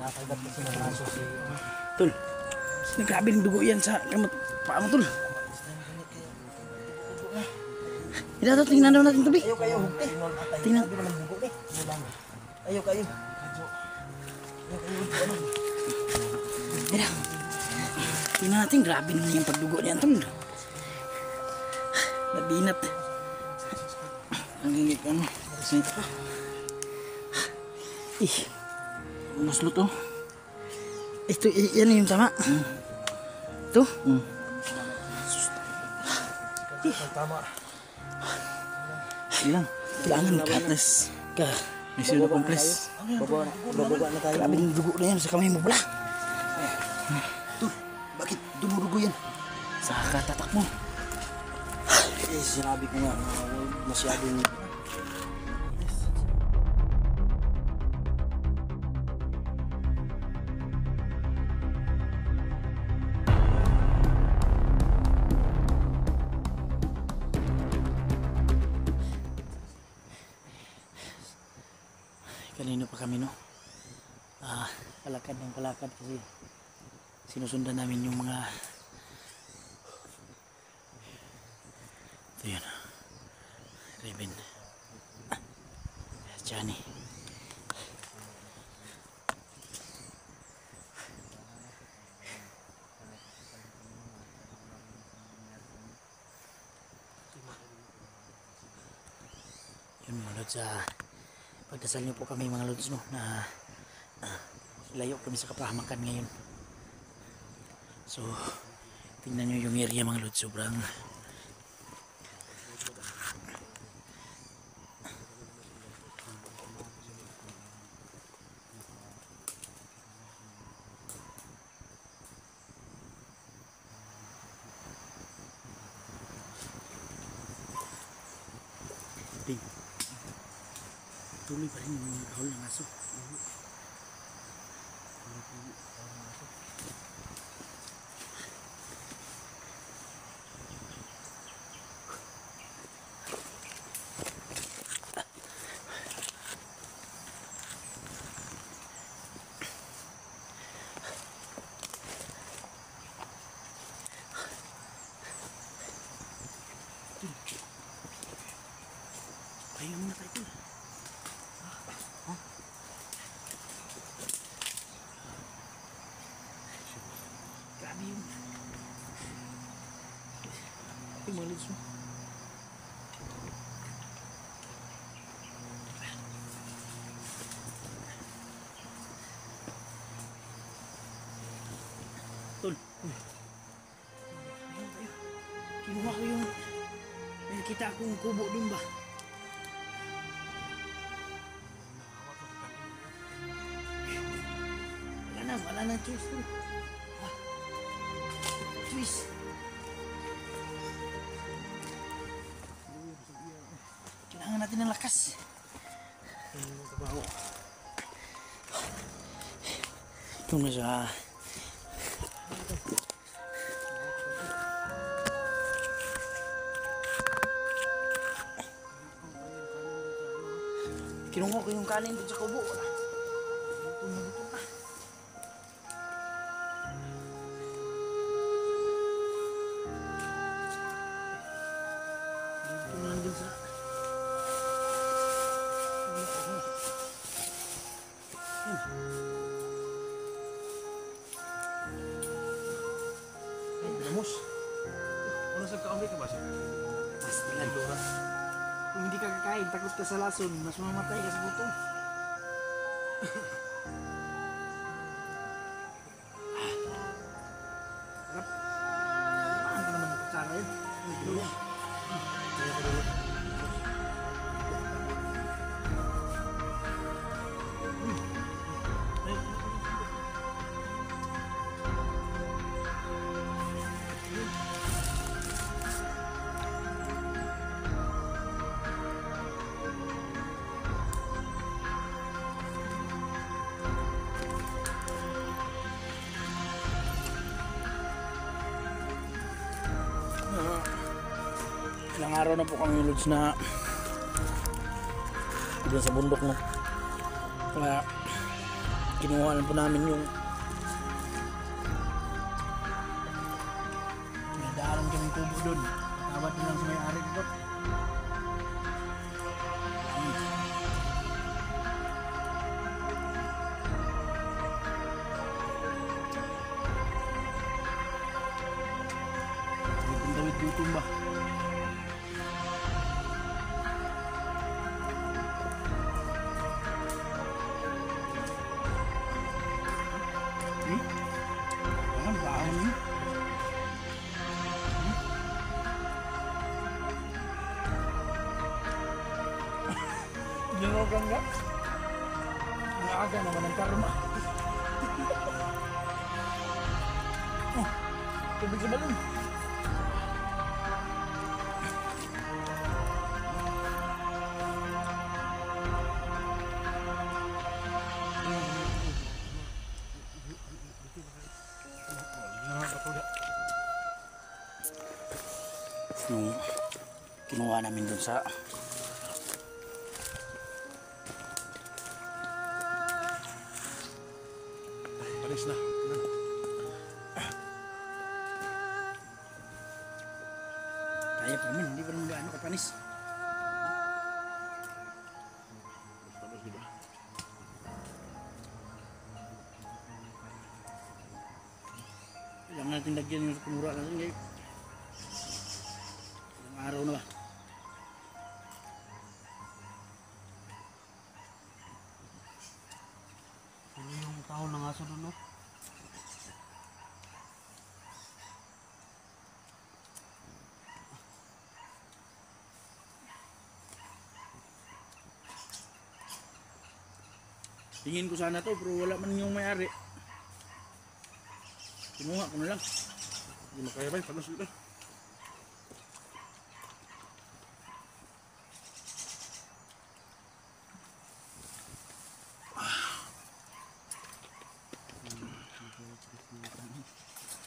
Nakagat kasi ng aso si... Tol, grabe ng dugo yan sa kamot. Paa mo, Tol. Ito, tingnan daw natin tubig. Ayaw kayo, hukti. Tingnan. Ayaw kayo. Ito. Tingnan natin, grabe naman yung pagdugo niyan, Tol. Nabinat. Ang gigit ano. Sinita pa. Muslot oh. Ito, yan yung tama. Ito? Tama. Ilang? Kailangan nakatas ka. Mission accomplished. Bababa na tayo. Grabe yung dugo na yan sa kamay mo pala. Tol, bakit dumudugo yan? Sa katatak mo. Sinabi ko nga, masyadong... Kanino pa kami no? Palakad ng palakad kasi sinusundan namin yung mga ito yun Raven Johnny yun mga lods pagdasal niyo po kami mga lods no na layo kami sa kapahamakan ngayon so tingnan nyo yung area mga lods sobrang tuloy pa rin yung rahol ng aso. Ayaw mo na tayo. Grabe yun. Ay, mga lids mo. Tol. Ayun tayo. Kinuha ko yung may nakita akong kubo dun ba? Wala na choice to. Choice. Kailangan natin ng lakas. Ito na siya. Kinuha ko yung kanin dito sa kubo. Tumulito ka. Lamos. Ano sa kaamay ka ba siya? Basta lang. Kung hindi ka kakain, takot ka sa lason, mas mamatay ka sa gutom. Harap. Paano ka naman nakutsara yun? Ilang araw na po kami lods na doon sa bundok no. Kaya kinuha lang po namin yung may daanan kaming tubo doon. Tawad na lang sa may-ari dito. May Dawid gutom ba? Ang baon niyo. Dinugan nga. Ang aga naman ang karma. Oh, tubig sa balon. Yung kinuha namin dun sa Panis na. kaya pa naman, hindi pa naman gaano kapanis. Panis di ba? Kailangan natin lagyan yung kumura natin guys. Ilang araw na ba? Ano yung tahol ng aso doon, no? Tingin ko sana to pero wala man yung may-ari. Kinuha ko na lang. Hindi makaya ba? Panis dito.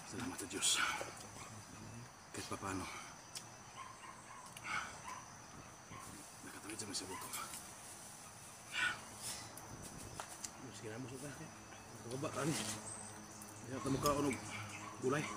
Salamat sa Diyos. Kahit pa paano. Nakatawid sa mga sabot ko. Sige na, busog na. Kababa, ani. Kaya tamukha ko ng gulay.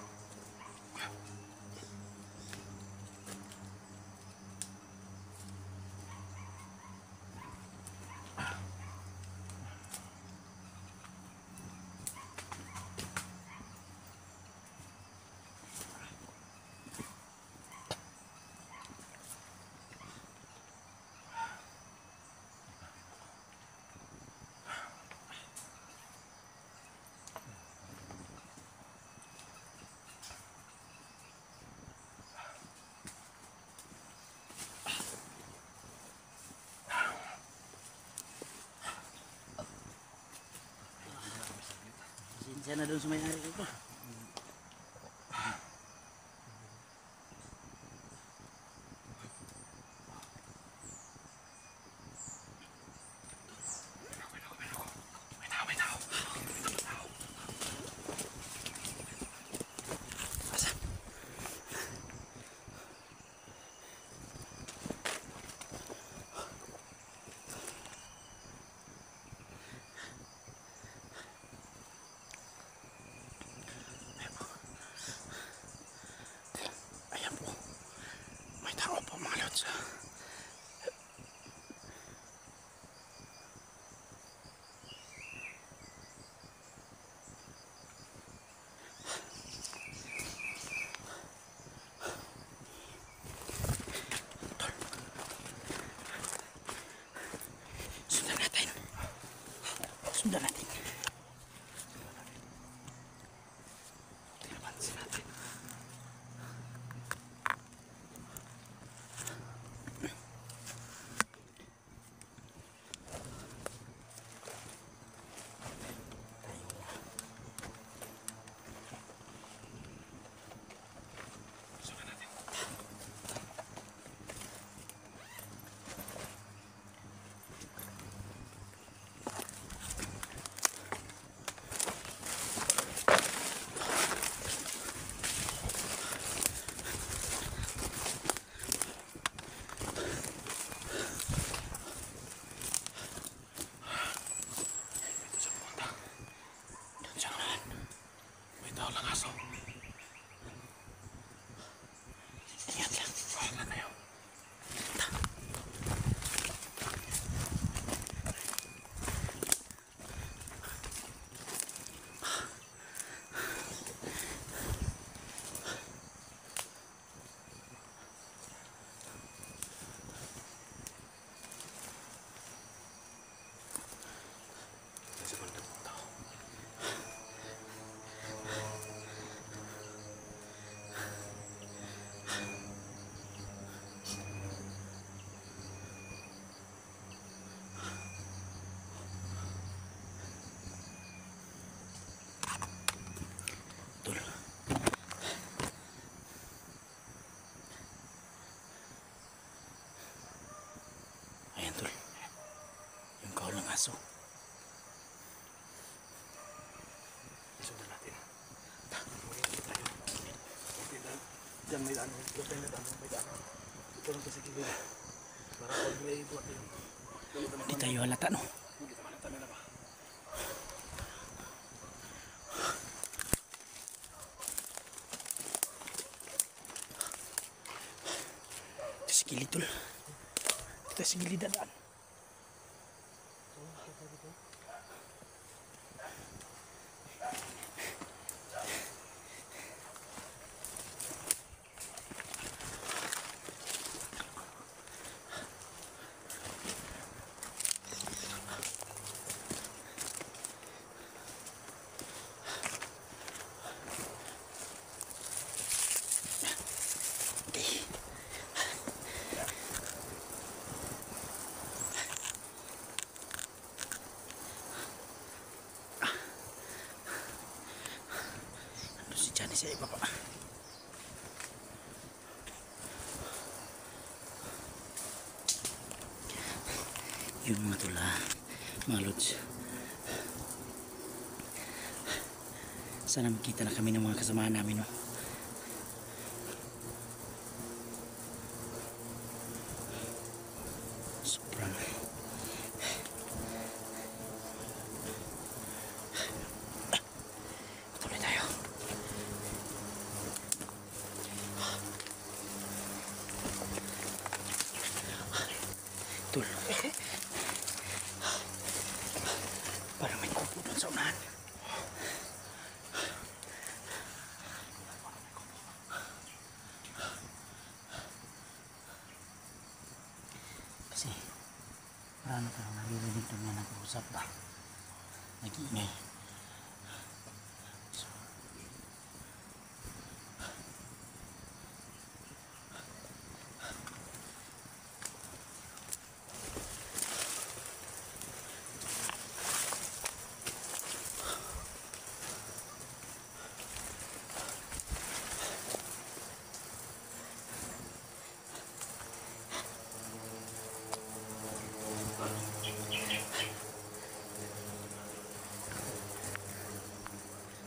Siya na doon sa may-ari ko. tao lang aso. Ingat lang. Bahala na kayo. Kasi bandang tao. Tol. Ayan tol. Yung kahol ng aso. Isundan natin. Mag-ingat tayo. Okay lang. Diyan may ano. Diyan may ano. May ano. Ito lang kasi kibig. Para pag may buhat yun. Hindi tayo halata no. Hindi naman ang tanila ba? Ito si gilid tol. Ito si gilid dadaan. Okay. Ano si Johnny sa iba pa? Yun mga tula, mga lods. Sana makita na kami ng mga kasamahan namin no. Sobrang patuloy tayo. Tul. Parang may kupo doon sa unahan. Kasi marami parang naririnig doon na nag-uusap ba. Nag-iingay. So,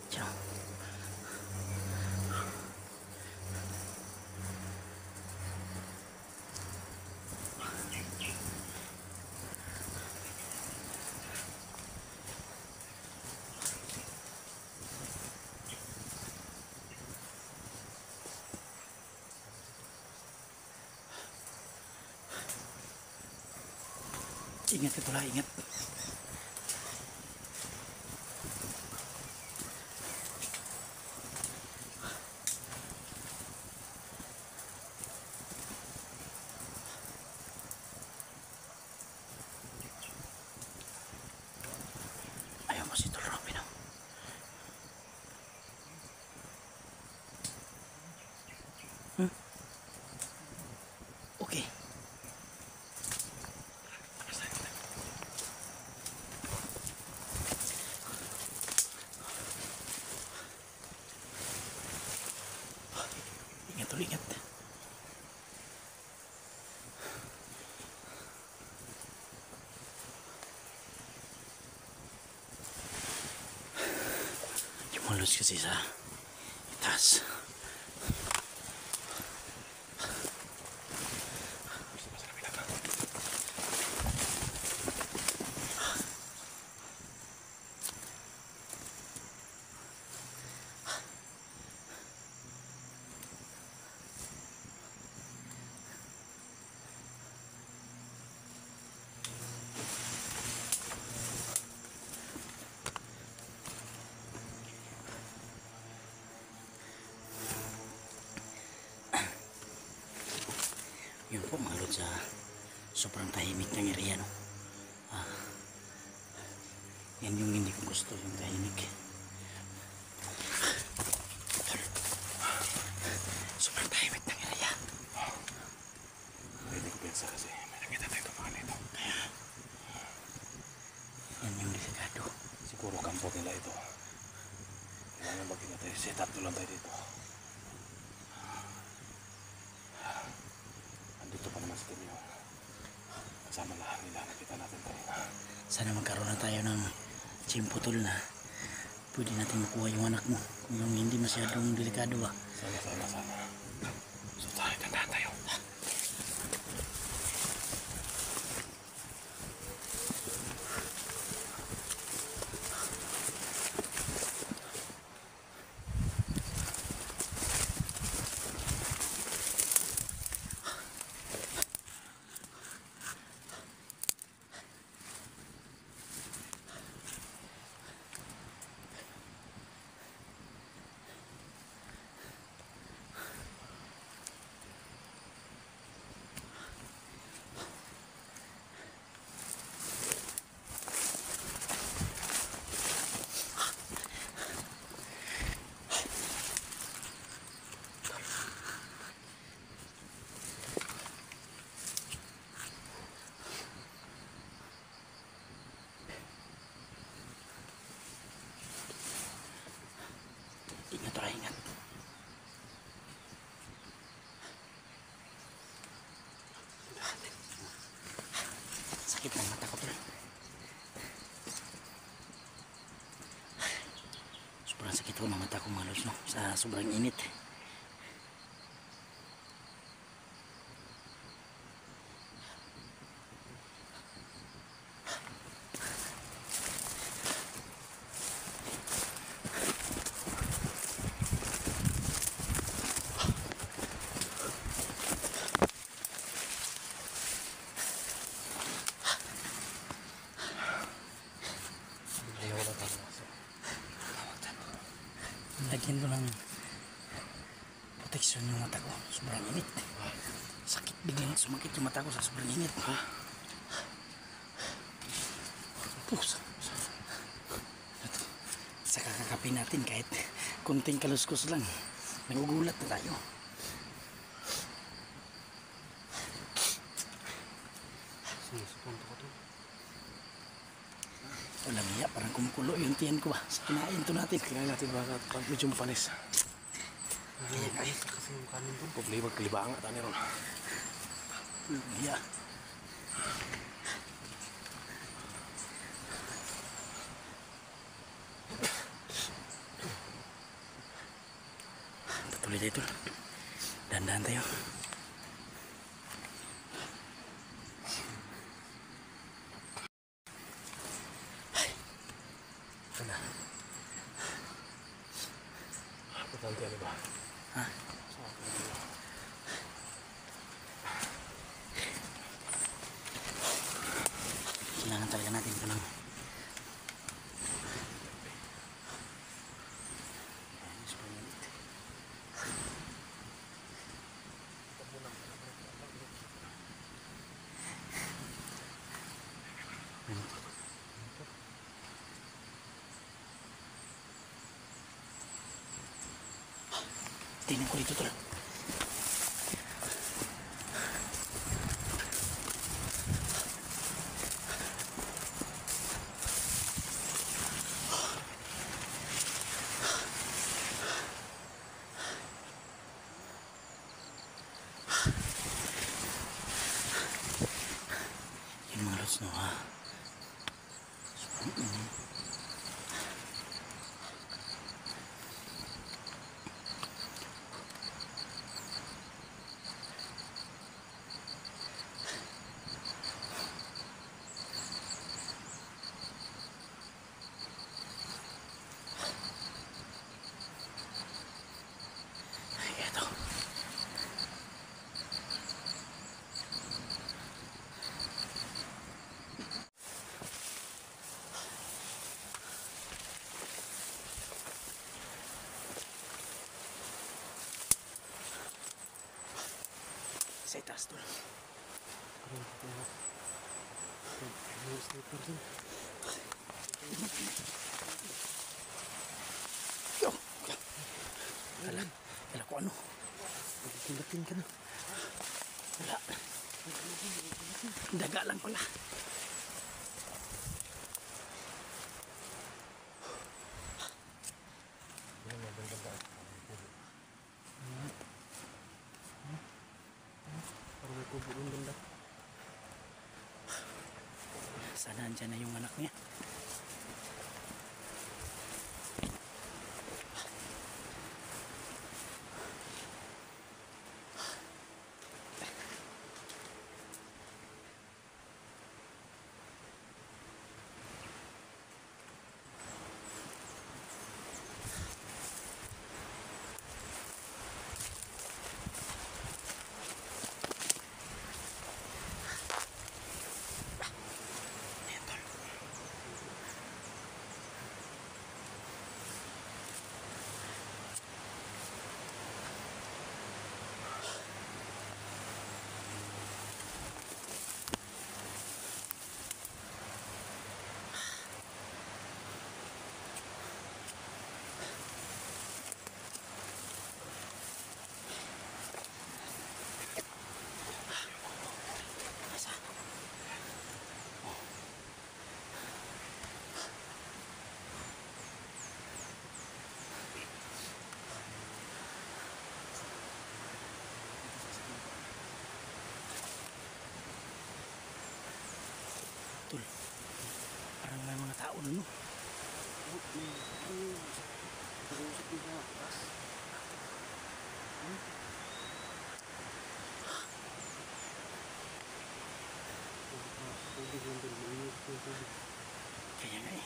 ciao. Ingat ka pula, ingat. Ayaw mo si Tol Robin, oh. Okay. Ingat Tol, ingat. Jumulos kasi sa itaas. sa sobrang tahimik ng area, no? Yan yung hindi ko gusto, yung tahimik. Sobrang tahimik ng area. Hindi ko pinsa kasi may nakita tayo tumakan ito. Kaya yan yung delikado. Siguro kampo nila ito. Kailangan bakit na tayo set up lang tayo dito. Andito pa naman sa team yung kasama lahat nila. Nakita natin tayo. Sana magkaroon na tayo ng chimputol na pwede natin makuha yung anak mo kung yung hindi masyadong delikado ba. Sana. So tayo, tandaan tayo. Ingat tayo, ingat. Sakit ng mata ko, tol. Sobrang sakit ko ng mata ko, mga lods, no? Sa sobrang init. Ayaw na tayo. Lagyan ko ng proteksyon yung mata ko. Sobrang init. Sakit, biglang sumakit yung mata ko sa sobrang init. Pusa. Sa kakakapin natin kahit kunting kaluskos lang, nagugulat na tayo. Sinusupunto ko to. Walang iya, parang kumukulo yung tiyan ko ba. Sa kinain to natin. Kinain natin baka pag medyo mapanis. Nagigisa kasi yung kanin doon. Problema kalibanga tayo ron. Walang iya. Patuloy tayo tol. Dahan-dahan tayo. Ano? Patante ano ba? Ha? Kailangan talaga natin ito ng tingnan ko dito tol. Yung mga lods no ha. Ay, eto. Sa itaas tol. May sniper dun. Kala ko ano. Pagkilatin ka na. Wala. Daga lang pala. Parang may kubo ng banda. Sana andyan na yung anak niya. Tol, parang may mga tao na no. Nag-uusap din sa taas. Tubig lang din. Mainit yung tubig. Kaya nga eh.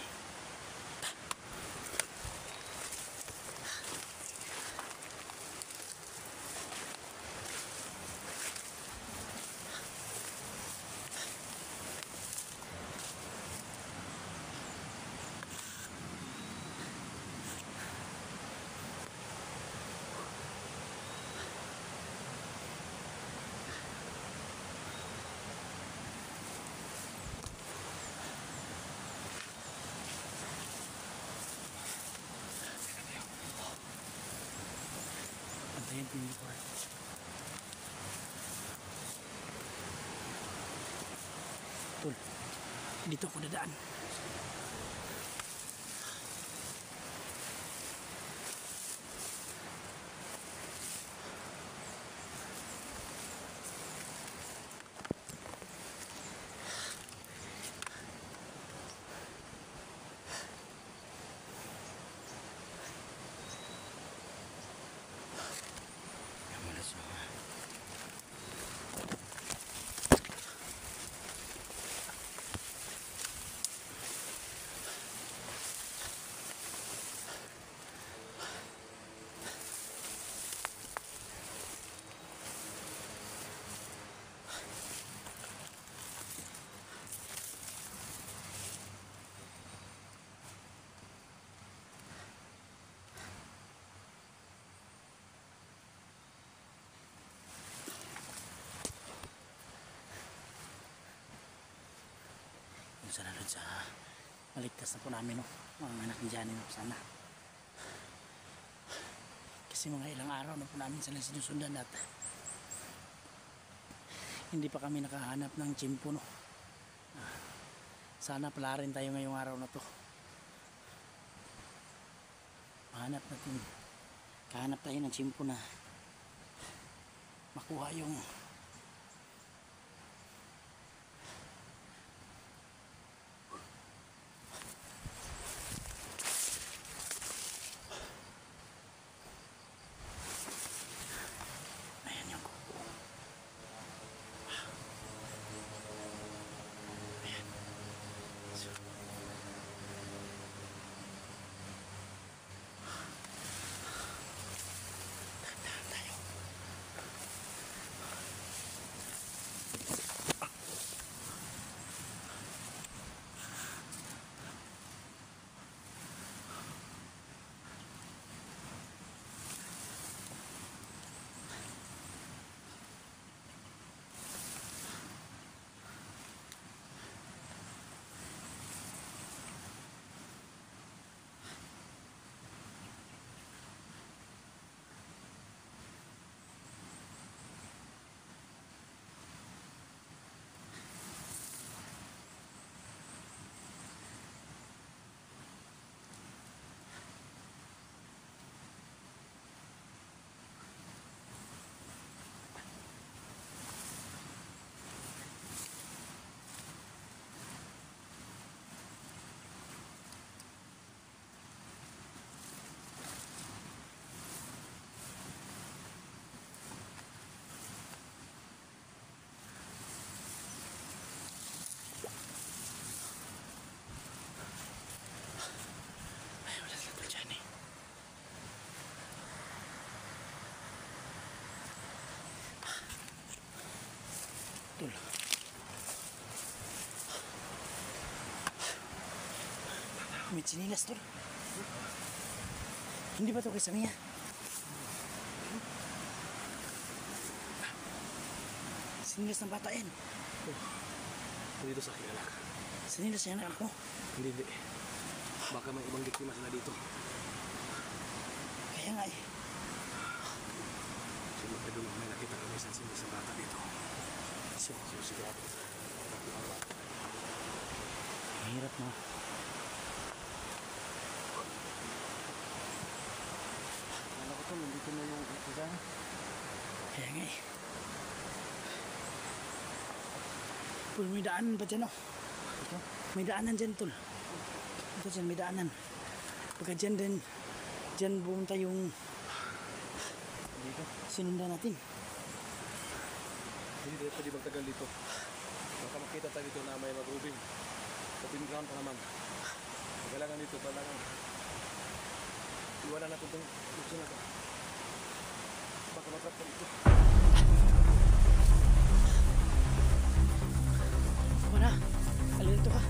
Pantayin ko yung report. Tol, dito ako dadaan. Malas na. Sana doon sa maligtas na po namin no, mga anak ni Johnny no, sana kasi mga ilang araw na po namin sila sinusundan at hindi pa kami nakahanap ng tsimpo no. Sana pala rin tayo ngayong araw na to, kahanap tayo ng tsimpo na makuha yung ayan yung kuko. Ayan. So, dahan tayo. May sinilas tol. Hindi ba to kay Samia? Sinilas ng bata yan. Dito sa akin anak. Sinilas yan anak mo. Hindi. Baka may ibang biktima sila dito. Kaya nga eh. Siyempre doon may nakita kami sa sinis ng bata dito. So sigurado. Mahirap mo. Alam ko to, nandito na yung isa. Kaya nga eh. Tol, may daanan ba dyan oh? May daanan dyan tol. Ito dyan, may daanan. Pagka dyan din, dyan bumunta yung Dito. sinundan natin. Hindi tayo pwede magtagal dito. Baka makita tayo dito na may mag-rubing. Sa team ground pa naman. Kailangan dito, kailangan. Iwanan natin itong luksyon na ito. Baka matrap ka dito. Wala, alito ka.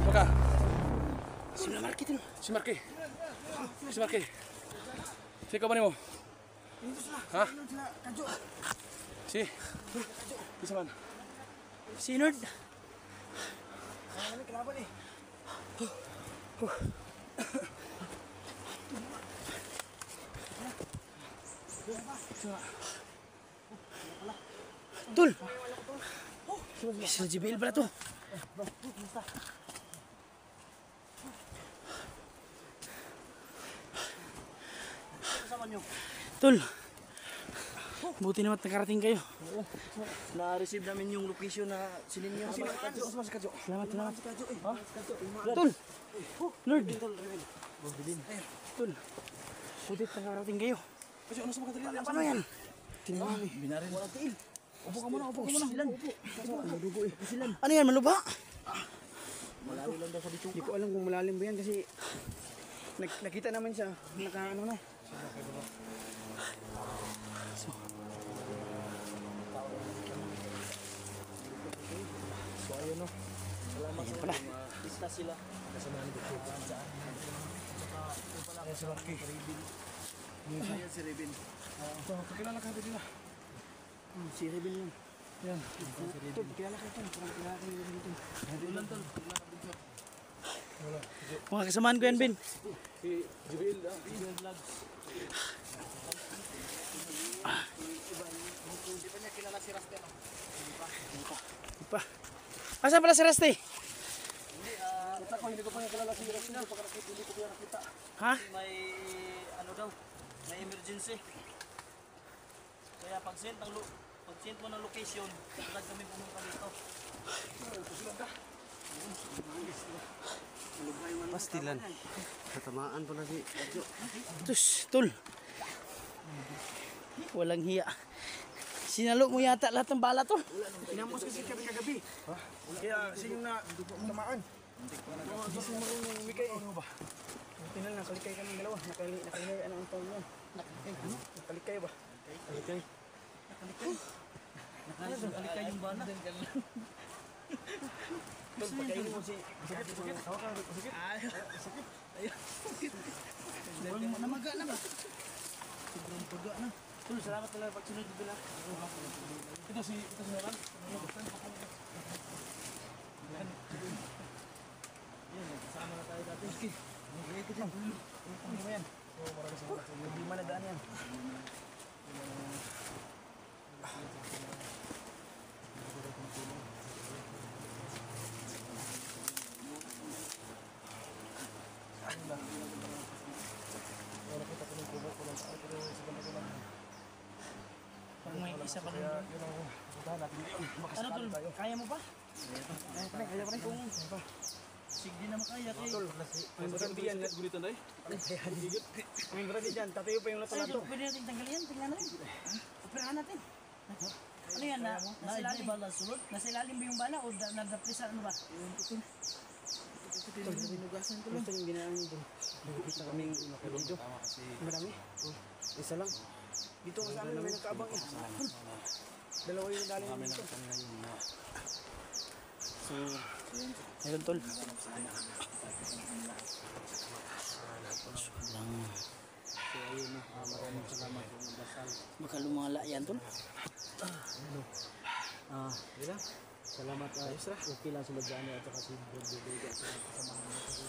Baka, Sino market yun? si Marky. Si Marky. Si ka ba mo? Ha? Si? Isa man. Si Nord. Tol! Sir JBL pala to. Tol! Buti naman nakarating kayo. Na-receive namin yung location na sininyo. Salamat. Tol! Lord! Tol! Buti nakarating kayo. Kasi ano sa mga dali? Paano yan? Binaril. Walang tiil. Upo ka muna. Silan. Madugo eh. Silan. Ano yan? Maluba? Malalim lang daw sa dito. Hindi ko alam kung malalim ba yan kasi nakita naman siya. Naka-ano na. So ayun no. Salamat sa pala. Bista sila. Kasamahan ko po. Kaya si Marky. Ayan si Rebin. So, kakilala ka nila. Si Rebin yun. Yan. Tol, kilala ka tol. Parang kilala ka yung dito. Ulan tol. Wala. Mga kasamaan ko yan, Ben. Si Jibril, Jibril Vlogs. Hindi pa niya kilala si Rastel. Pa. Asan pala si Rusty? Kita ko, hindi ko pa niya kilala si Jibril. Hindi ko pa nakita. Ha? May ano daw, may emergency. Kaya pag-send mo ng location, agad kami pumunta dito. Pastilan. Katamaan pala si Adjo. Tus, tol. Walang hiya. Sinalo mo yata lahat ng bala, tol. Inamos kasi kami kagabi. Kaya siya yung tamaan. Hindi siya marunong umikay. Ano ba? Tingnan lang, nakalikay kami dalawa. Nakalikay, ano ang tawag niya? Nakalikay ba? Nakalikay. Nakalikay yung bala. Tol, pagkainin mo si... Sakit. Hawakan, sakit. Namaga na ba? Sobrang paga na. Tol, salamat talaga pagsunod dito lang. Ito si Naran. Kasama na tayo dati. Okay. Ikot lang. Ikot mo yan. Hindi man nadaan yan. Parang may isa pa rin doon. Ano tol? Kaya mo pa? Kaya pa rin kung... Sige na makaya kay. Ay, maganda yan. Gulitan tayo. Ang grabe dyan, tatayo pa yung Ay, lato-lato. pwede natin tanggalin yan. Tingnan natin. Operahan natin. Ano yan? Nasa ilalim? Bala sulod. Nasa ilalim ba yung bala o nagdaprisa ano ba? Binugasan ko lang. Ito yung ginaan doon. Nakikita kaming dito. Marami. Isa lang. Dito sa amin may nagkaabang eh. Dalawa yung galing dito. So, ayun tol. Sobrang... Maraming salamat po ng dasal. Baka lumala yan tol. Dila. Salamat Isra. Okay lang sila dyan at saka si Bodega sa kasamahan mo sa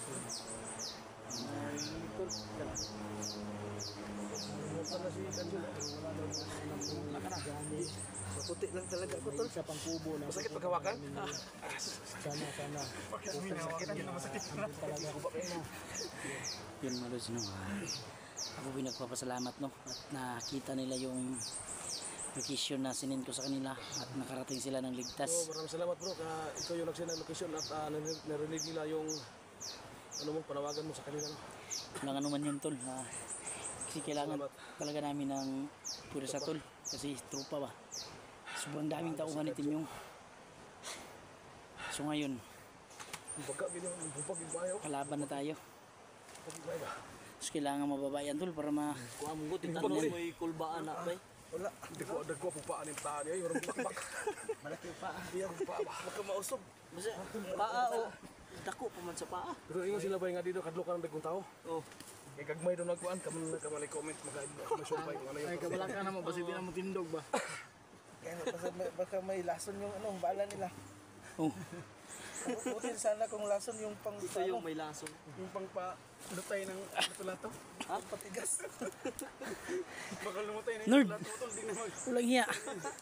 Maputi lang talaga ako tol. Sa pangkubo na. Masakit paghawakan? Sana. Masakit na masakit. Talaga ako pa na. Yun mga lods, no? Ako pinagpapasalamat, no? At nakita nila yung location na sinin ko sa kanila at nakarating sila ng So, ligtas. maraming salamat bro. Ikaw yung nagsend ng location at narinig nila yung ano mo, panawagan mo sa kanila. No? Walang ano man yun tol. Kasi kailangan talaga namin ng purisa tol. Kasi tropa ba. Sobrang daming tauhan ni Tim yung. So ngayon, Yung pagka, yung bupag, yung bayaw. kalaban na tayo. Yung bayaw ba? So kailangan mababa yan tol para ma... Kuamgo titan mo may kulbaan na bay. Wala. Hindi ko pupaan yung paan niya. Yung bakbak. Malaki yung paa. Hindi ako paa ba? Baka mausog. Basta paa o dako pa man sa paa. Pero ingon sila ba nga dito, kadlo ka ng dagkong tao? Oh. Kaya kagmay doon nagkuhan, kamali comment, mag-sumpay kung ano yung Kabala ka naman basta hindi na mo tindog ba? Baka may lason yung bala nila. Oh, Buti sana kung lason yung pang Ito yung may lasong. Yung pang lutay ng lato-lato. patigas. Baka lumutay na Nerd! tol, di naman. Walang hiya.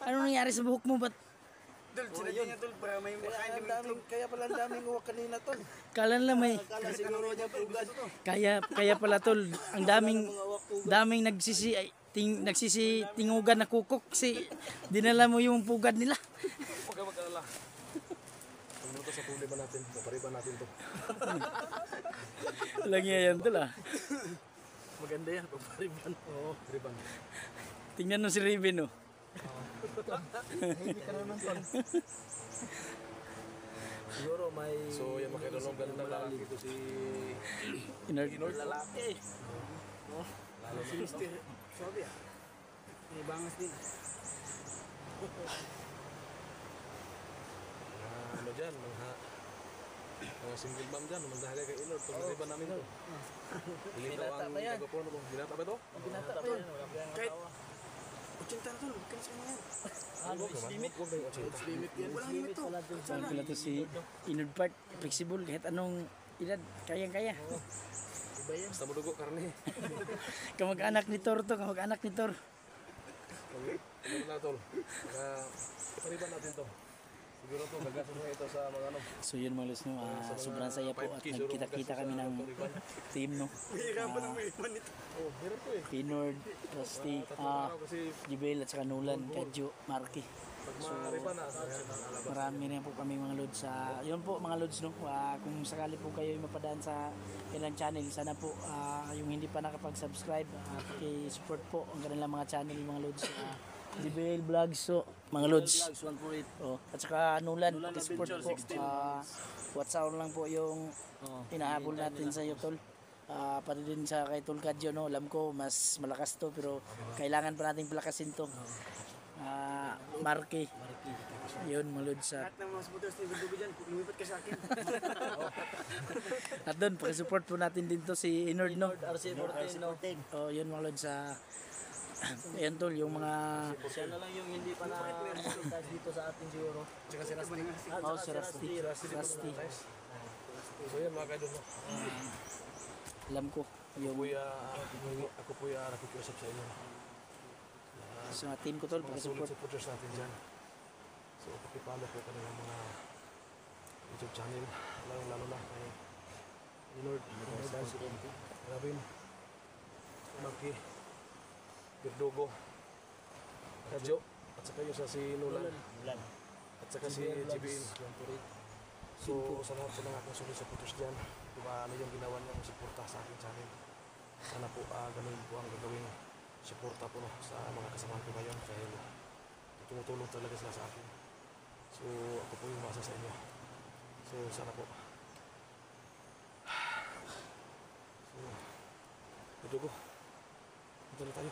Ano nangyari sa buhok mo? Ba't Tol, sinadya niya tol para may makain kami itlog. Kaya pala ang daming uwak kanina tol. kalan lang may... Kala siguro niya pugad. Kaya pala tol, ang daming nagsisitingugan na kukok kasi dinala mo yung pugad nila. Huwag ka mag-alala. Pagmuto sa tuloy ba natin, mapariban natin to. Walang hiya yan tol ah. Maganda yan, pagpariban. Oo, pariban. Tingnan mo si Raven oh. Siguro may So, yan makilolong ganun na lalaki ko si lalaki. Si Mr. Sabi ah. May bangas din. ano dyan, mga single mom dyan, magdahalay kay Ilor, pagpariban namin to. Hindi daw ang tagapono ko. Binata ba ito? Binata pa yan. Kahit 80 na tol, huwag ka na sa kanya yan. Ano, is limit? Huwag na yung 80. Limit yan. Walang limit to. Saan pala to si Inord Park, flexible kahit anong edad, kayang-kaya. Basta mo dugo, karne. Kamag-anak ni Tor to, kamag-anak ni Tor. Ano na tol? Ipariban natin to. Siguro to, gagasto na ito sa mga ano. So yun mga Lods, no, sobrang saya po at nagkita-kita kami ng team, no. Hihirapan ang may iman nito. Oh, hirap to eh. Pinord, Rusty, Araw kasi Jibel at saka Nolan, Kadjo, Marky. pag mariban na, alabas. Marami na po kami mga Lods sa yun po mga Lods, no. Kung sakali po kayo mapadaan sa kanilang channel, sana po yung hindi pa nakapag-subscribe, paki-support po ang kanilang mga channel mga Lods. Jibel Vlogs, so mga Lods. Vlogs 148. Oh, at saka Nolan, Nolan paki-support po. Adventure 16. What's our lang po yung inahabol natin sa iyo, Tol. Pati din sa kay Tol Kadjo, no. Alam ko mas malakas to pero kailangan pa nating palakasin to. Marky. Yun, mga Lods. Lahat ng mga supporters ni Dugo dyan, lumipat ka sa akin. At doon, paki-support po natin din to si Inord, no. RC14, no? Oh, yun mga Lods. Ayan, Tol, yung mga Siya na lang yung hindi pa na dito sa atin siguro. Tsaka si Rusty. oh, si Rusty. So yan mga kaidol mo. Alam ko yung Ako po yung nakikiusap sa inyo. sa team ko, Tol, Mga sulit paki-support. supporters natin dyan. So pakipalo po kanilang mga YouTube channel. Lalo na kay Lord, Rabin, Marky, Birdogo, Kadjo, at saka yung sa si Nolan, at saka si JBL. So sa lahat po ng aking sulit supporters dyan, kung ano yung ginawa niyong suporta sa aking channel, sana po ganun po ang gagawin suporta po no, sa mga kasamahan ko ngayon dahil tumutulong talaga sila sa akin. So ako po yung masa sa inyo. So sana po. So, ito ko. Ito na tayo.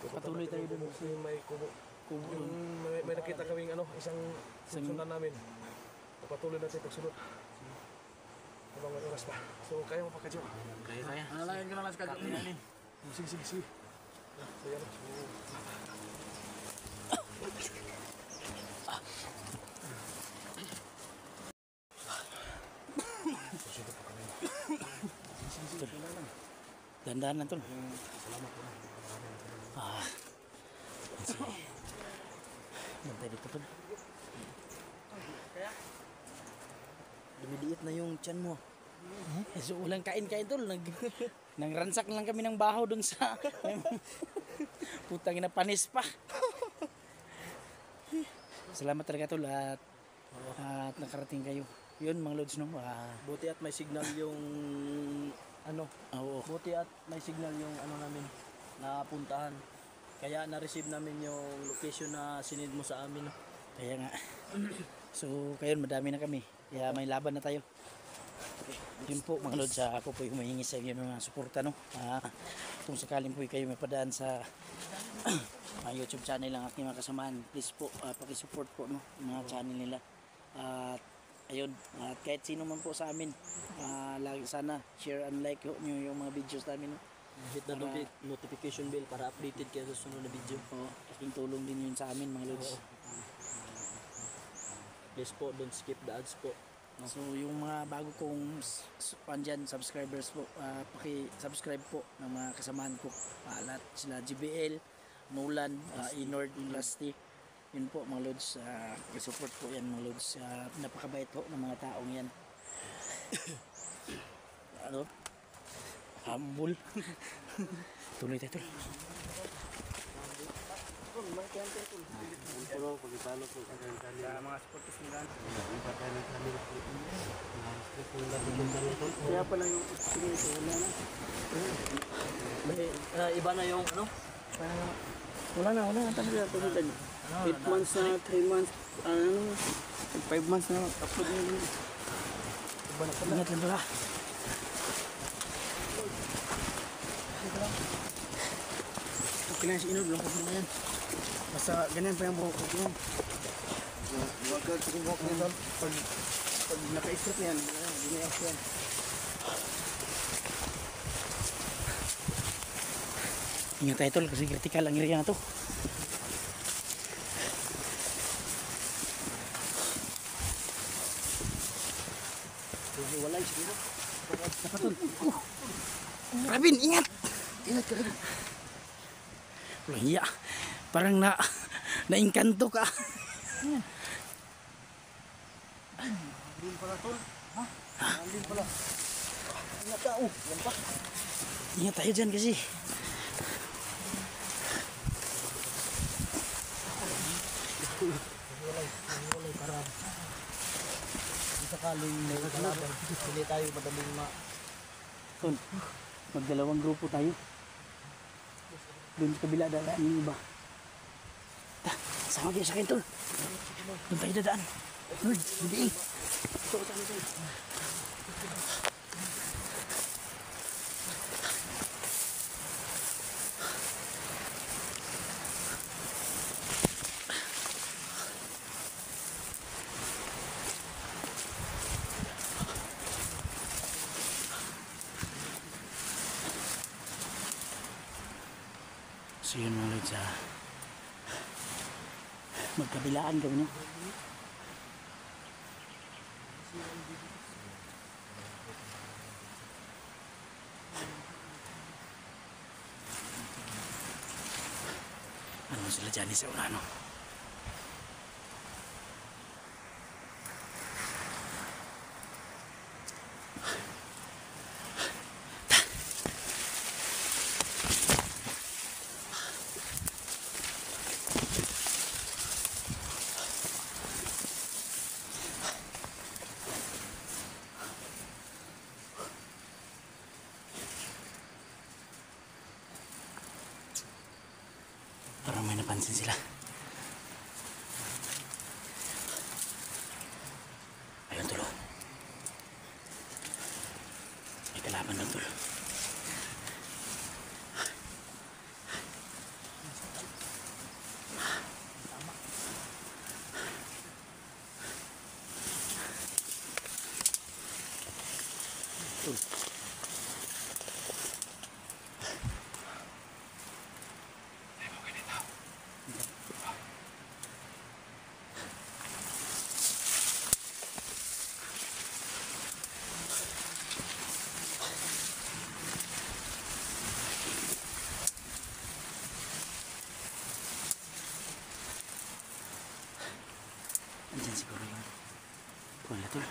Patuloy tayo dun. Kasi may kubo. Yung may nakita kaming isang sundan namin. Patuloy natin pagsunod. Habang may oras pa. So kaya mo pa Kadjo. Kaya. Nalalayan ko na lang sa kadyo niya. Sige. So yan. Dandahan lang, Tol. Salamat po. Sige. Bantay dito, Tol. Dumidiit na yung tiyan mo. So, walang kain-kain, Tol. Nangransak lang kami ng bahaw dun sa putang ina, panis pa. Salamat talaga, Tol, at nakarating kayo. Yun, mga Lods, no. Buti at may signal yung Oo. buti at may signal yung namin na puntahan. Kaya na-receive namin yung location na sinid mo sa amin. Kaya nga. So, kayon madami na kami. Kaya may laban na tayo. Yun po mga Lods, ako po yung mahingi sa inyo ng suporta, no. Kung sakaling po kayo mapadaan sa YouTube channel ng aking mga kasamaan, please po paki-support po, no, yung mga channel nila. At ayun, at kahit sino man po sa amin, lagi sana share and like nyo yung mga videos namin, no. Hit the notification bell para updated kayo sa sunod na video. Laking tulong din yun sa amin mga Lods. Please po, don't skip the ads po. So yung mga bago kong dyan, subscribers po, paki-subscribe po ng mga kasamahan ko. Lahat sila JBL, Nolan, Inord, Rusty. Yun po mga Lods, support po yan mga Lods. Napakabait po ng mga taong yan. Humble. Tuloy tayo. Pero pagkatalo po ang kami. Sa mga supporters nila. Ipatalo kami po. Kaya pala yung sige, ito wala na. Iba na yung Wala na talaga pagkita niyo. 8 months na, 3 months, 5 months na upload niyo. Iba na pala. Ingat lang pala. Okay na si Inod, lang po na yan. Basta ganyan pa yung buhok ko yan. Huwag ka tumok nito. Pag naka-strip yan, dinias yan. Ingat tayo tol kasi critical ang area na to. Walay siguro. Rabin, ingat! Wala hiya. Parang naingkanto ka. Andin pala tol. Ha? Andin pala. Ingat ka. Yan pa. Ingat tayo dyan kasi. Walay para sakaling may kalaban, hindi tayo madaling Tol, magdalawang grupo tayo. Doon sa kabila dadaan yung iba. Sama kayo sa akin tol. Doon tayo dadaan. Lord, hindi. So yun mga lods, magkabilaan kami no. Ano sila dyan sa una no. Parang may napansin sila. Ayun tulo. May kalaban doon tulo. Andyan siguro yung pula tulo.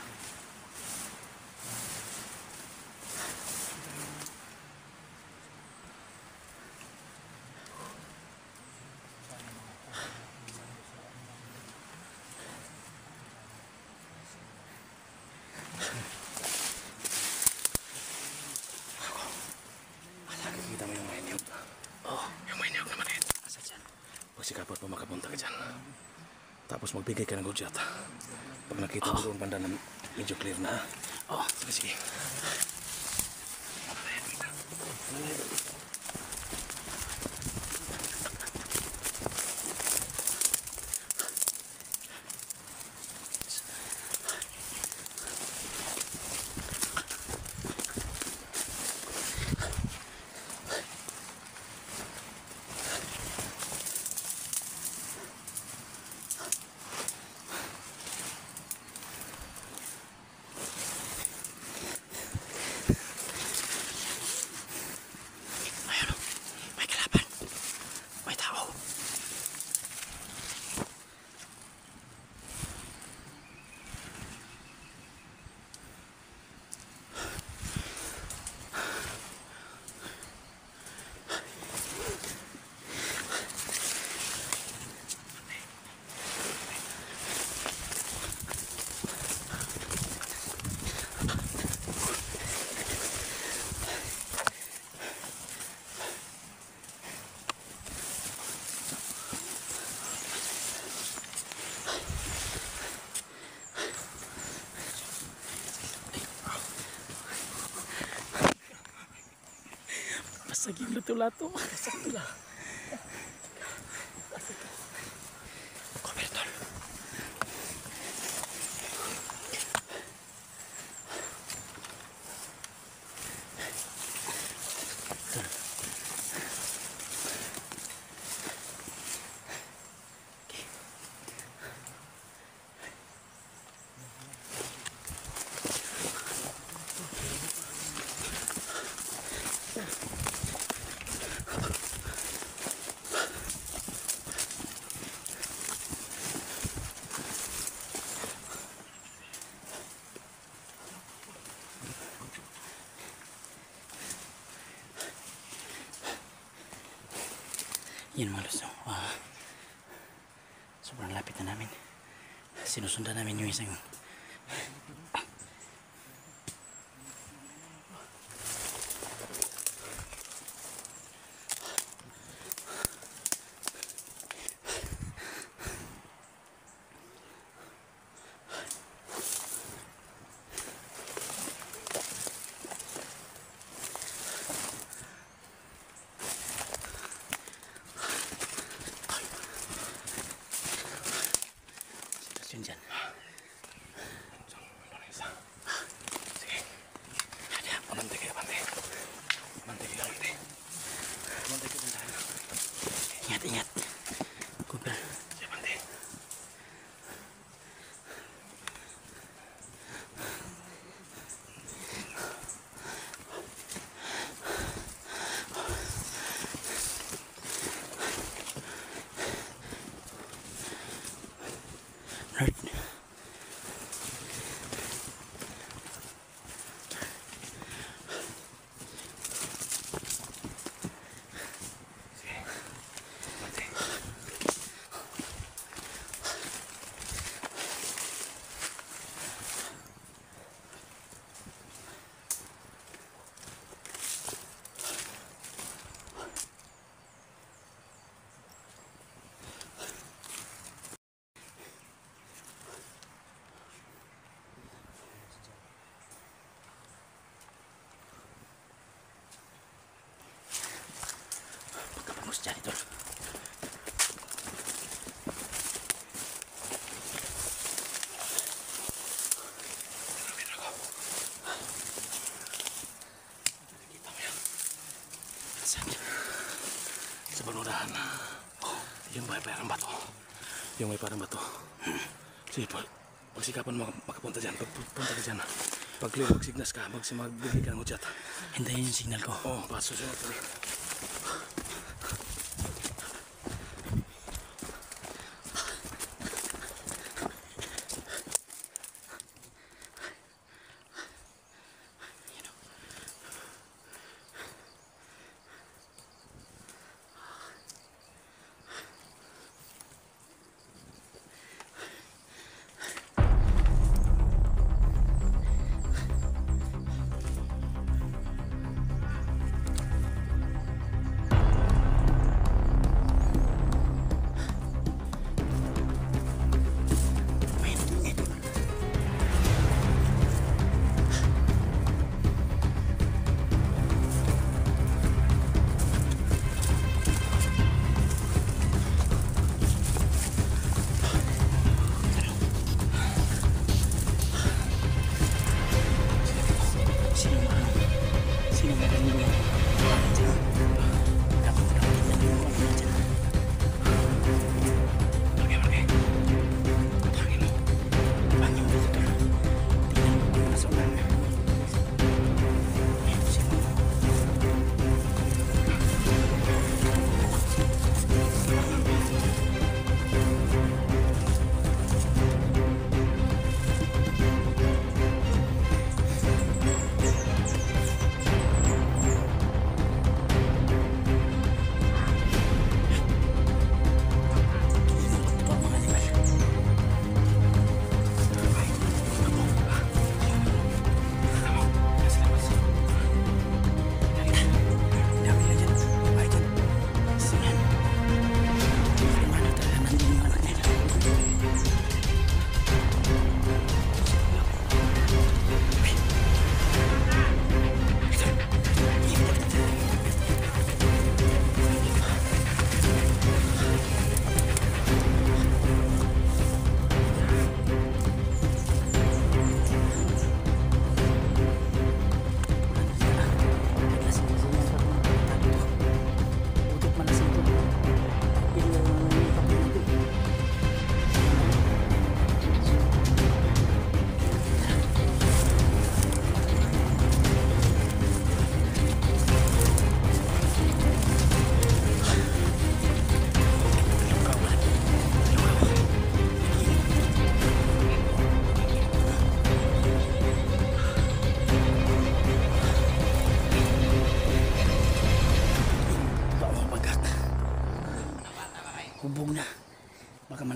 Kita mo yung mainyog. Oh, Yung mainyog naman eh. asa dyan? Magsikapot mo makapunta ka dyan. Tapos magbigay ka ng gudyat. Pag nakita mo doon banda na medyo clear na. Oh, Sige, sige. ayun oh. May kalaban. May tao. Basag yung lato-lato. Cover tol. Yun mga lods, no? Sobrang lapit na namin. Sinusundan namin yung isang sitwasyon dyan. Sige. Abante kayo, abante. Abante kayo, abante. Abante kayo, bandahan. Ingat, ingat. Cooper. Sige, abante. Alert. Pagkapangos dyan ito. Saan? Sa banurahan. Yung may parang bato. Yung may parang bato. Sige, pagsikapan mo makapunta dyan. Pagpunta ka dyan. Pag-clear, magsignas ka. Magbigay ka ng hudyat. Hintayin yung signal ko. Oo, susunod kami.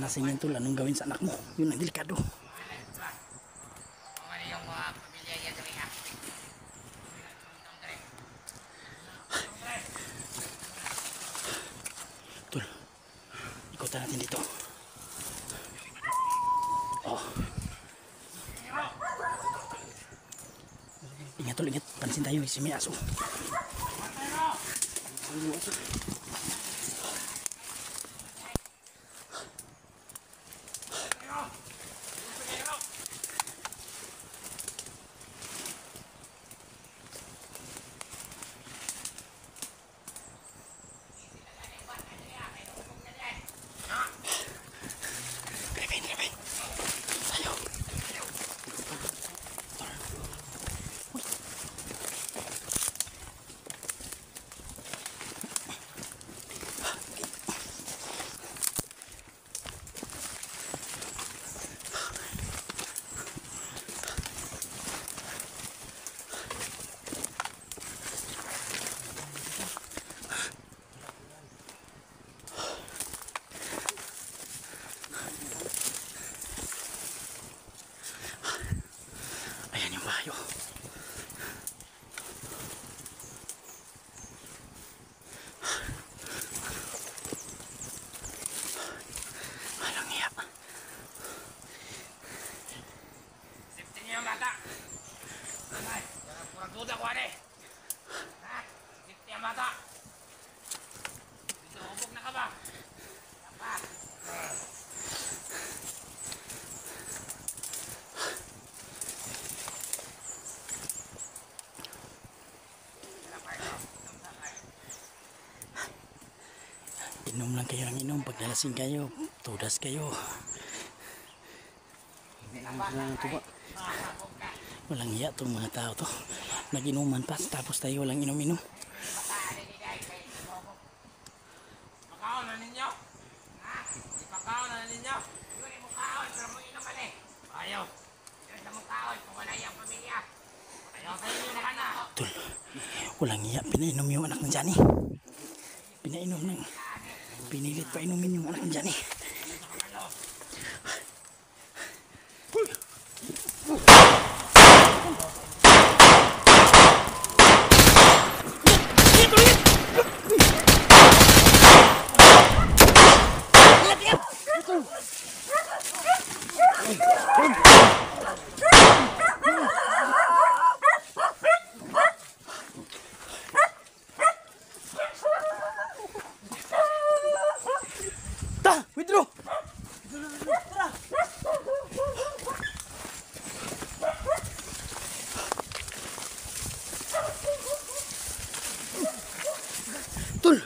lasing yan tol, anong gawin sa anak mo? Yun ang delikado. Tol, ikutan natin dito. Oh. Ingat tol, ingat. Pansin tayo, si may aso. Ayan yung bayo. Walang iya. Siptin niyo yung bata. Ay, kurang duda ko ane. Ha? Siptin yung bata. Binubog na ka ba? Tapa. Inom lang kayo ng inom. Pag nalasing kayo, tudas kayo. Walang iya itong mga tao to. Nag-inuman pa, tapos tayo walang inom-inom. Makaon na ninyo. Ha? Ipakaon na ninyo. Yun yung mukhaon, pero mo inom ka eh. Ayaw. Yun yung mukhaon, kung wala yung pamilya. Ayaw sa inyo na ka na. Tol, walang iya. Pinainom yung anak ng Johnny. Pinainom ng... Pinilit pa inumin yung anak ng Johnny. Ta! Withdraw! Tol!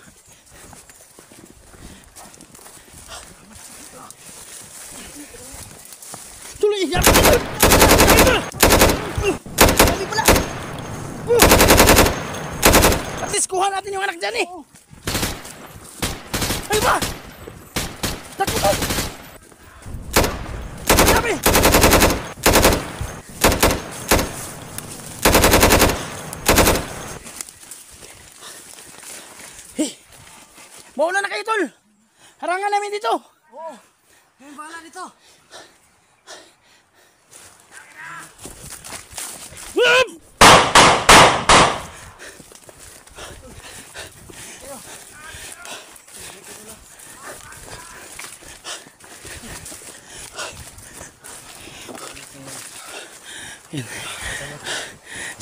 Tuloy! Yapi ka! Yapi pala! At least kuha natin yung anak dyan eh! Ay ba? Takbo ko! Yapi! Hey! Mauna na kayo, tol! Harangan namin dito! Oo. Yung bahala dito. Yan.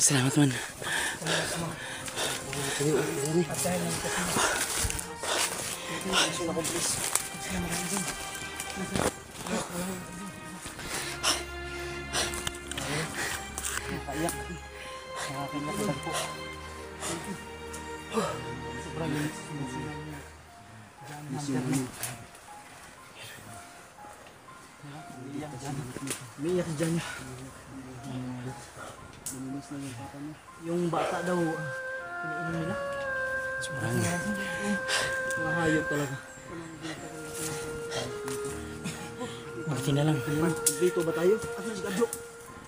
Salamat man. Nakaiyak. Nakakaiyak po. Sobrang sumusunod niya. Umiiyak si Jan. Luminis na yung papa niya. Yung bata daw, iniinom nila. Sobrang Mga hayop talaga. buti na lang. Dito ba tayo? Asan si Kadjo?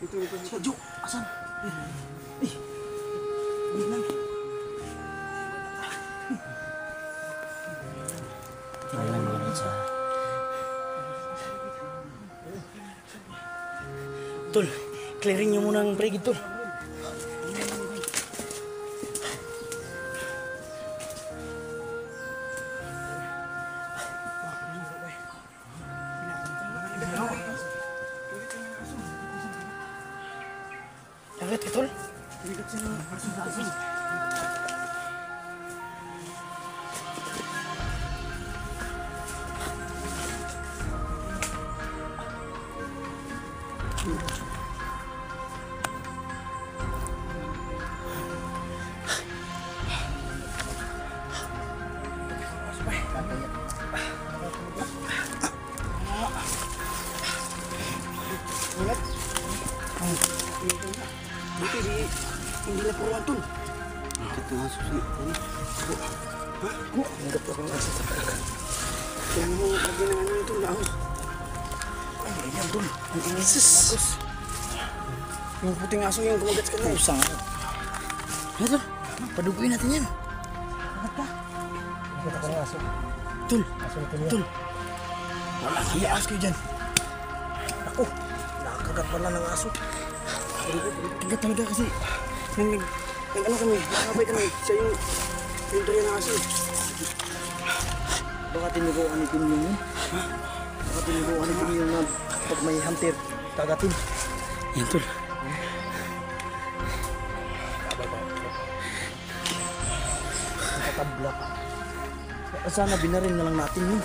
Dito. Si Kadjo, asan? Wait lang. Buti na lang mga sa Tol, clearing nyo muna ang brigid, tol. Agad ka, tol. Buti hindi na puruan tol. Ito nga susi. Hanggap ako ng aso sa pagkakas. Kaya mo lagyan ng ano ito lang. Ay, ayan tol. Ang ingis. Yung puting aso yung kumagat ka na. Usang. Ano, tol? Paduguin natin yan. Nakita ko ng aso. Tol, Aso na tuloy. tol. Wala kang ias kayo dyan. Ako, nakakagat pala ng aso. Kagat talaga kasi nang ano kami, nakabay kami. Siya yung dria ng aso. Baka tinuruan ni Kim yung baka tinuruan ni Kim yung na pag may hunter, kagatin. Yan, tol. Nakatabla pa. Sana binarin na lang natin yun.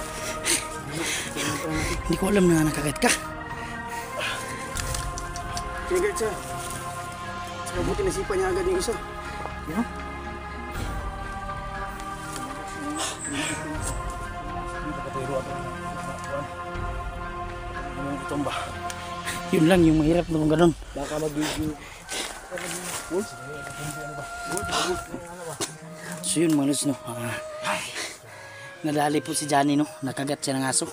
Hindi ko alam na nakakit ka. Kinagat siya. Saka buti nasipa niya agad yung isa. Yan. Tumba. Yun lang yung mahirap na kung ganun. Baka magiging So yun mga lods, no. Nadali po si Johnny, no. Nakagat siya ng aso.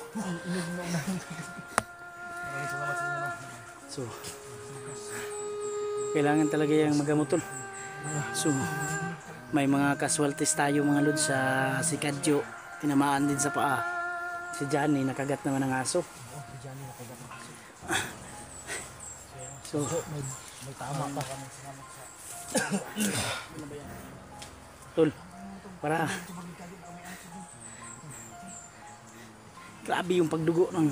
So kailangan talaga yung magamot, tol. So may mga casualties tayo mga lods. Sa si Kadyo tinamaan din sa paa. Si Johnny nakagat naman ng aso. So may tama pa. tol, para grabe yung pagdugo ng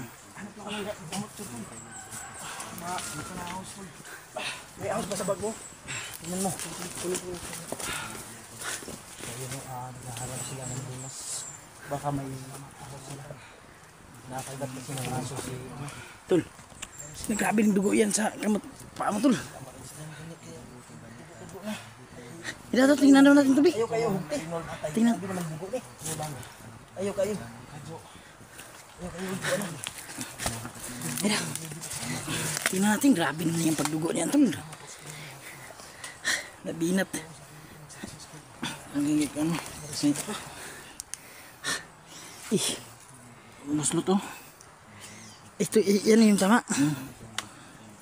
May ahos pa sa bag mo? Tingnan mo. naharap sila ng bumas. Baka may nakagat kasi ng aso si tol. Grabe yung dugo yan sa kamot paa mo, tol. Ito, tingnan daw natin tubig. Ayaw kayo, hukti. Tingnan. Hindi mo nagbugo eh. Ayaw kayo. Ito. Tingnan natin, grabe na yung pagdugo niyan, tol. Nabinat. Ang gigit ano. Ih. Luslo to. Ito, yan yung tama.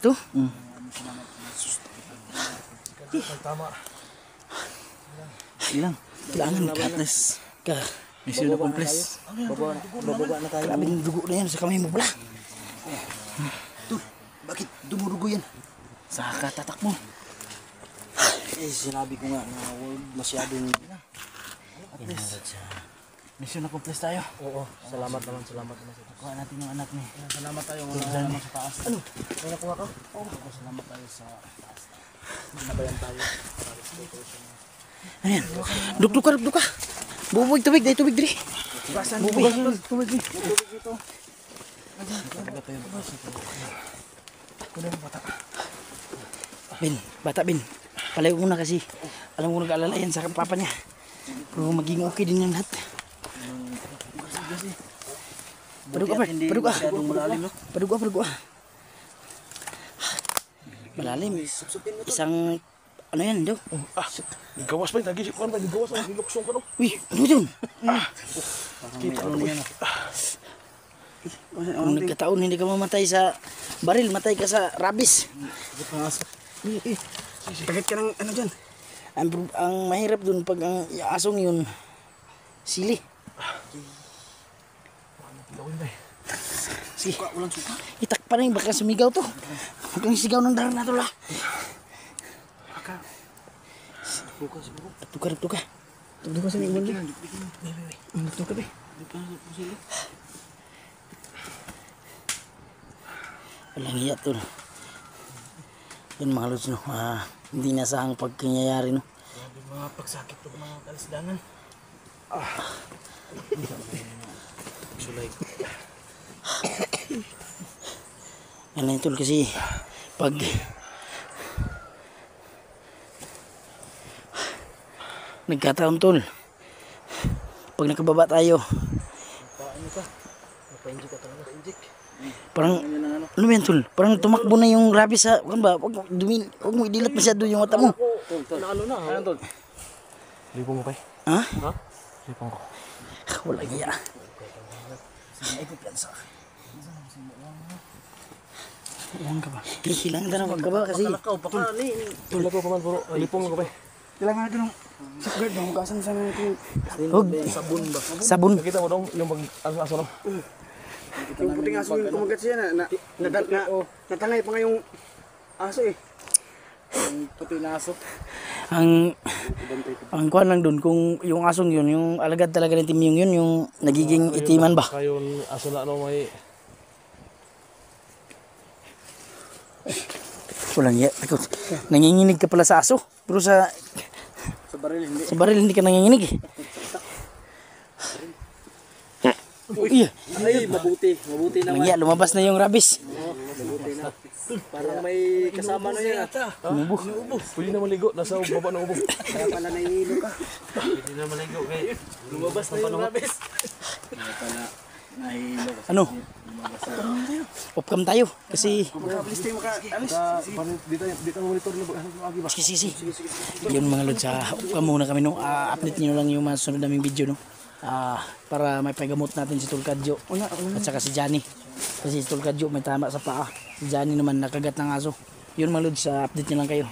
Ito? Tama. Ilang? Kailangan ka-atlas ka. Mission accomplished. Bababa na tayo. Grabe yung dugo na yan sa kamay mo pala. Tol, bakit dumudugo yan? Sa katatak mo. Eh, sinabi ko nga na huwag masyadong... Mission accomplished tayo. Oo, salamat naman sa Kuha natin yung anak ni. Salamat tayo mga naman sa taas. Ano? May nakuha ka? Oo. Salamat tayo sa taas. Nabayan tayo. Ayan. Duk ka. Bubog tubig. Dahil tubig diri. Basan mo. Tubig diri. Ito. Ben, bata Ben. Palayo muna kasi. Alam ko nag-alala yan sa papa niya. Pero maging okay din yan lahat. Padug ka. Masyadong malalim, no? Padug ka. Malalim. Isang ano yan daw. Gawas pa yun. Nagisip ko na. Gawas na. Niluksong ka no. Uy, ano yun? Kita ano yan. Kung nagkataon hindi ka mamatay sa baril, matay ka sa rabies. Kagat ka ng ano dyan? Ang mahirap dun pag ang asong yun sili. Sige, Walang suka. itak pa rin baka sumigaw to. Huwag kang sigaw ng daran na tol ah. Tukar. Tugdo ka sa mga iwan. Tugdo ka ba? Walang hiya tol. Yan mga lods no. Hindi nasahang pagkanyayari no. Mga pagsakit to mga kalasdanan. Yan lang tol kasi pag nagkataon tol pag nakababa tayo parang ano ba yan tol parang tumakbo na yung rabies sa kan ba huwag mo idilat masyado yung mata mo Lipong mo kay. ha? Lipong ko. Wala iya Ilang ka ba? Hilang ka na wag ka ba kasi Wala ko paman puro. Lipong ko kay. Kailangan natin ng safeguard ng hugasan sa mga ito. huwag sabon Nakita mo dong yung pag aso no. Yung puting aso yung kumagat siya natangay pa nga yung aso eh. Yung puting aso. ang kuhan lang dun kung yung asong yun yung alagad talaga ng timyong yun yung nagiging itiman ba Kayon aso na no may walang iya nanginginig ka pala sa aso pero sa baril hindi ka nanginginig eh iya Ay, mabuti na. walang iya lumabas na yung rabies Parang may kasama na yan. ubo. Pwede na maligo nasa baba ng ubo. Kaya pala nahihilo ka. Pwede na maligo kay. Lumabas na yung rabis. ano off cam tayo kasi Please tayo makaalis. Dito monitor na agi ba. sige yun mga lods off cam muna kami no update nyo lang yung mga sunod naming video no para may pagamot natin si Tulkadjo at saka si Johnny kasi si Tulkadjo may tama sa paa si Johnny naman nakagat ng aso yun mga lods update nyo lang kayo